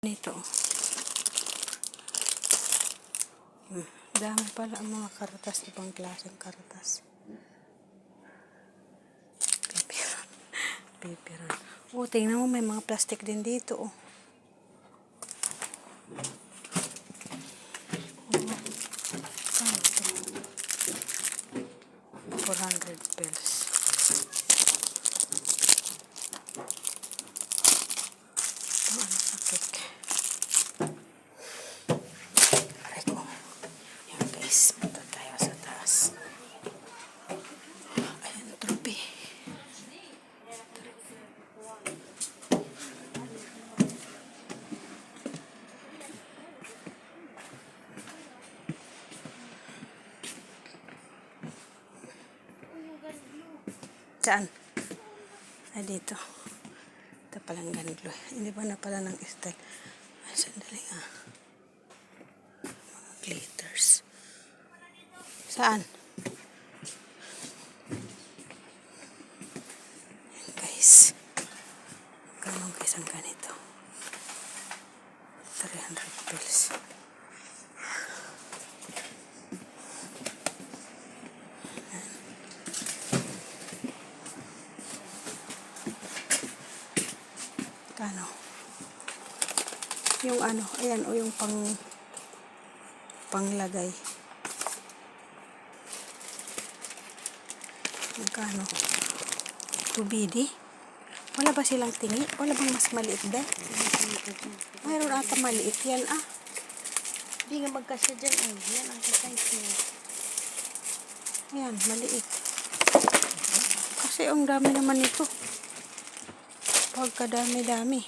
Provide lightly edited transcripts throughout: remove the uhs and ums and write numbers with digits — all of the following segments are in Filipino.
Nito. Dami pala ang mga karatas, ibang klaseng karatas. Paperan. Oh, tingnan mo, may mga plastic din dito, oh. 400 pesos. Ano sakit? Aray ko. Yan guys, punta tayo sa taas. Ayan, trupi. Saan? Ay, dito. Ito palang ganito. Hindi ba na pala ng style? Ay, sandali nga. Mga glitters. Saan? Ayan, guys. Ganun guys ang ganito. 300 pesos. Kano? Yung ano, ayan, o yung panglagay. Magkano? 2BD? Wala ba silang tingi? Wala bang mas maliit din? Mayroon ata maliit yan, ah. Hindi nga magkasya dyan, ay. Yan ang size niya. Ayan, maliit. Kasi ang dami naman ito. Pagkadami-dami.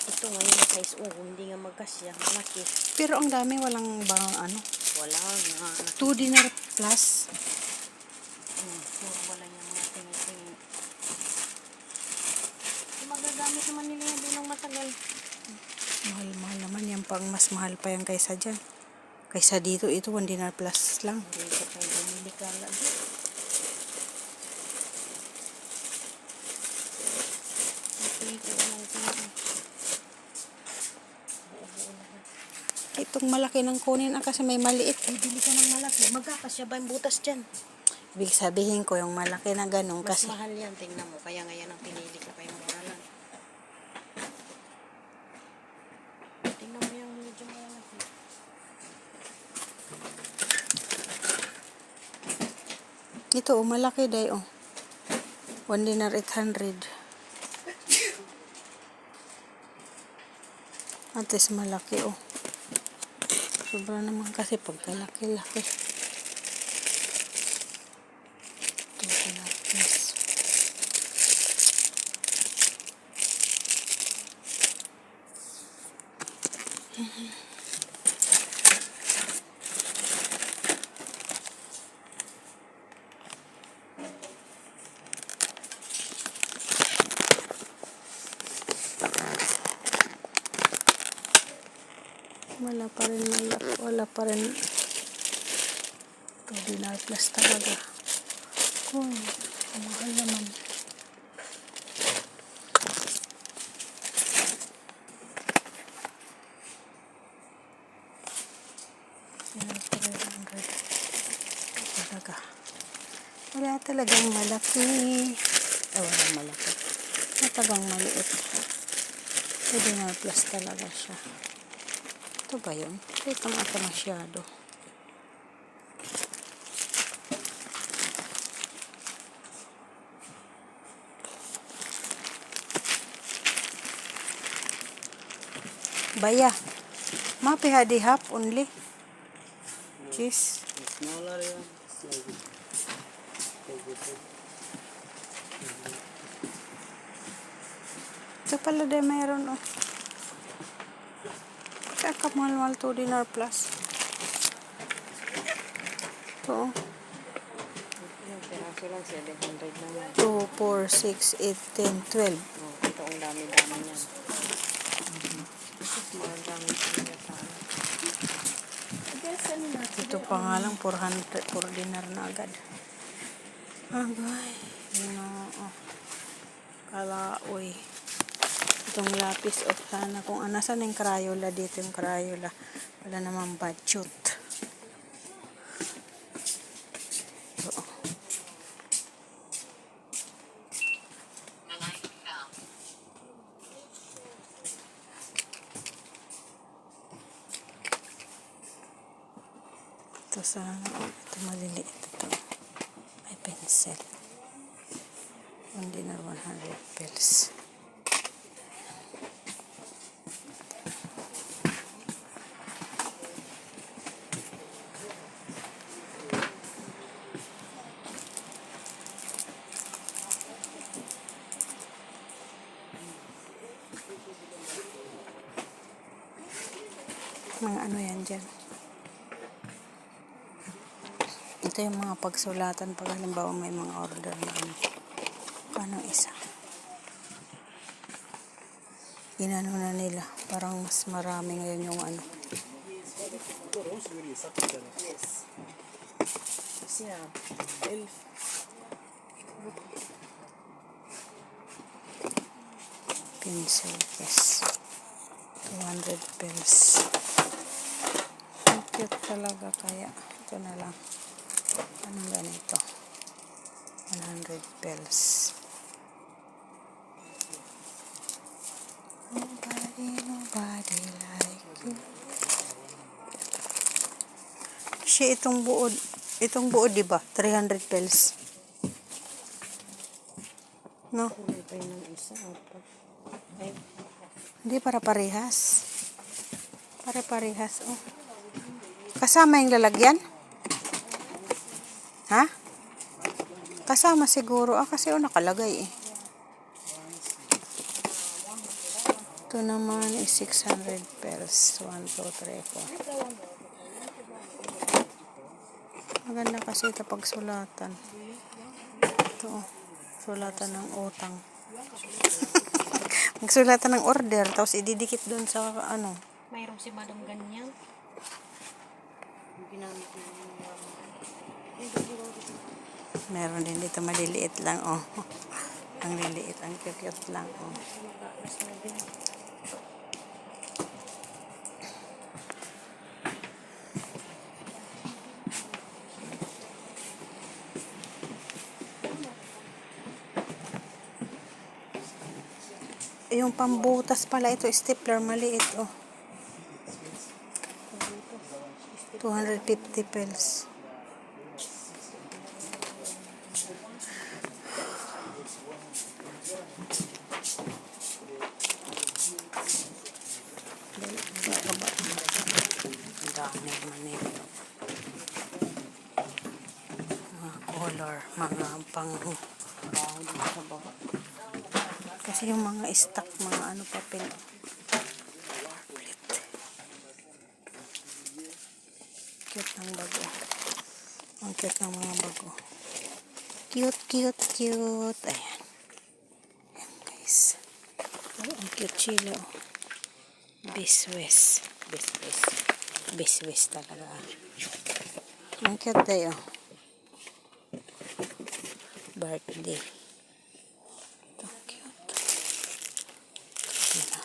Ito ngayon ang size O, hindi nga magkasya. Malaki. Pero ang dami, walang bang ano. Wala nga. 2 dinar plus. Puro wala niya mga tingi-tingi. Magagamit naman nila yan din ng matagal. Mahal-mahal naman yan. Pang mas mahal pa yan kaysa dyan. Kaysa dito, ito 1 dinar plus lang. Hindi ko tayo bumili ka lang. Itong malaki ng kunin kasi may maliit. Bibili ka ng malaki. Magkakasya ba yung butas dyan? Ibig sabihin ko yung malaki na ganun Mas kasi. mahal yan. Tingnan mo. Kaya ngayon ang pinili ko kayo mura lang. Tingnan mo yung medyo malaki. Ito oh, malaki day oh. 1 dinar 800. At least malaki oh. Sobra naman kasi pagkalaki-laki. 2 dinar plus. Wala pa rin 2 dinar plus talaga. Kung mahal naman. Talaga. Wala talagang malaki. Walang malaki. Talagang maliit. 2 dinar plus talaga siya. Ito ba yun? Ito nga ito masyado. Baya. Mapihadi half only. Cheese. Smaller yan. Ito pala din mayroon oh. Kaya kamahal-mahal 2 dinar plus. Ito oh. Yung piraso lang 700 naman. 2, 4, 6, 8, 10, 12. Ito ang dami-dami niyan. Mas dami siya sa Ito pa nga lang 4 dinar na agad. Agay. Yun oh. Kalaoy. Itong lapis o sana kung nasan yung Crayola dito yung Crayola. Wala namang budget. So, ito sana. Ito maliliit ito. May pencil. Hindi na 100 pills. Mga ano yan dyan. Ito yung mga pagsulatan pag halimbawa may mga order na ano. Paano isa? Inano na nila. Parang mas marami ngayon yung ano. Yes. Siya. Elf. Pencil case. 200 pills. Ang cute talaga kaya ito na lang. Anong ganito? 100 pills. Nobody like you. Siya itong buo diba? 300 pills. No? Kulay pa yun ng isa. Ay, Hindi para parehas. Para parehas, oh. Kasama yung lalagyan? Ha? Kasama siguro. Kasi nakalagay eh. Ito naman is 600 pills. 1, 2, 3, 4. Maganda kasi ito pagsulatan. Ito, oh. Sulatan ng utang. Magsulatan ng order, tapos ididikit doon sa ano. mayroong si Madam ganyan. Ginamit na Meron din dito maliliit lang, oh. Ang liliit, ang cute lang, oh. Yung pambutas pala ito, stapler, maliit, oh. 250 pills. Ang dami naman nito. Mga color, mga pang... Kasi yung mga stock, mga ano papel. Cute ng bago. Ang cute ng mga bago. Cute. Ayan. Ayan guys. Oh, ang cute chilo. Biswes talaga. Ang cute tayo. Birthday. Ito, cute. Ayan.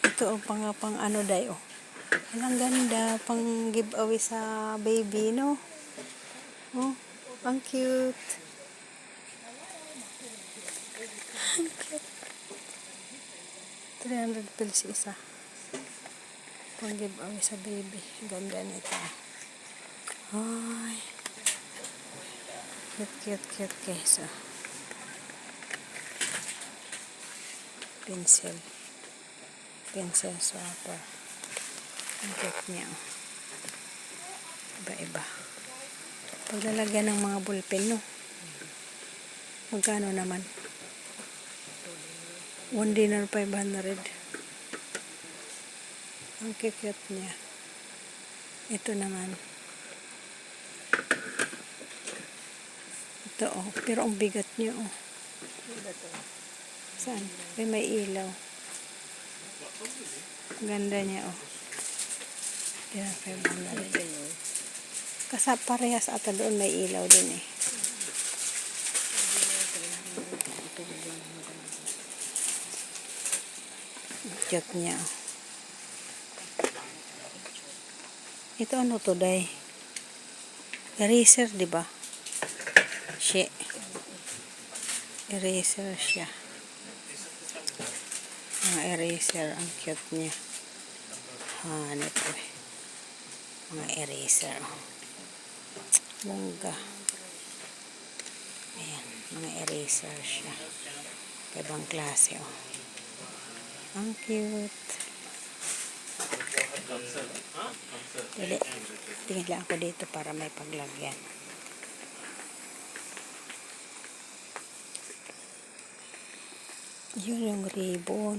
Ito pang ano dayo. Ang ganda pang giveaway sa baby, no? Oh, ang cute. Ang cute. 300 pills isa. Pang giveaway sa baby. Ganda nito. Ay. Cute guys. Oh. Pencil swapper. Ang cute niya. Iba-iba. Paglalagyan ng mga ballpen, no? Magkano naman? 1 dinar 500. Ang cute niya. Ito naman. Ito oh, pero ang bigat niya oh. Ano ba to? Saan? May ilaw. Ang ganda niya oh. Yan, 500. Ano ba yun? Kasi parehas ata doon may ilaw din eh. Ito ba yung maganda? Cute niya oh. Ito ano to, day? Eraser, di ba? Siya. Eraser siya. Mga eraser, ang cute niya. Hanip ko eh. Mga eraser. Bongga. Ayan, mga eraser siya. Ibang klase oh. Ang cute. Dili. Tingin lang ako dito para may paglagyan. Yun yung ribbon.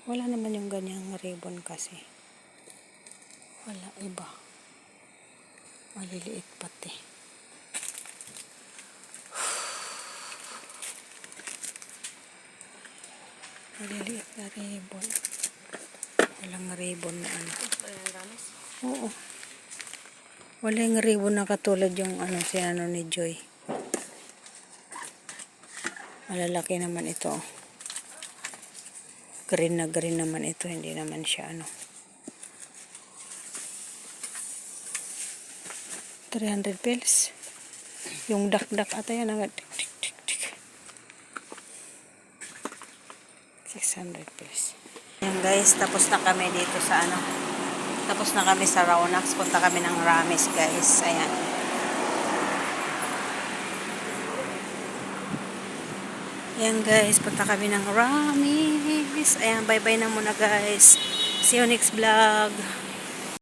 Wala naman yung ganyang ribbon kasi. Wala, iba. Maliliit pati. Maliliit na ribbon. Walang ribbon na ano. Ayan, Rames. Oo. Walang ribbon na katulad yung ano, sinano ni Joy. Malalaki naman ito. Green na green naman ito. Hindi naman siya ano. 300 pills. Yung dak-dak ata yan. Tik, tik, tik, tik. 600 pills. Yan guys, tapos na kami dito sa ano. Tapos na kami sa Raunax. Punta kami ng Rames guys. Ayan. Ayan guys, punta kami ng Rames. Ayan, bye bye na muna guys. See you next vlog.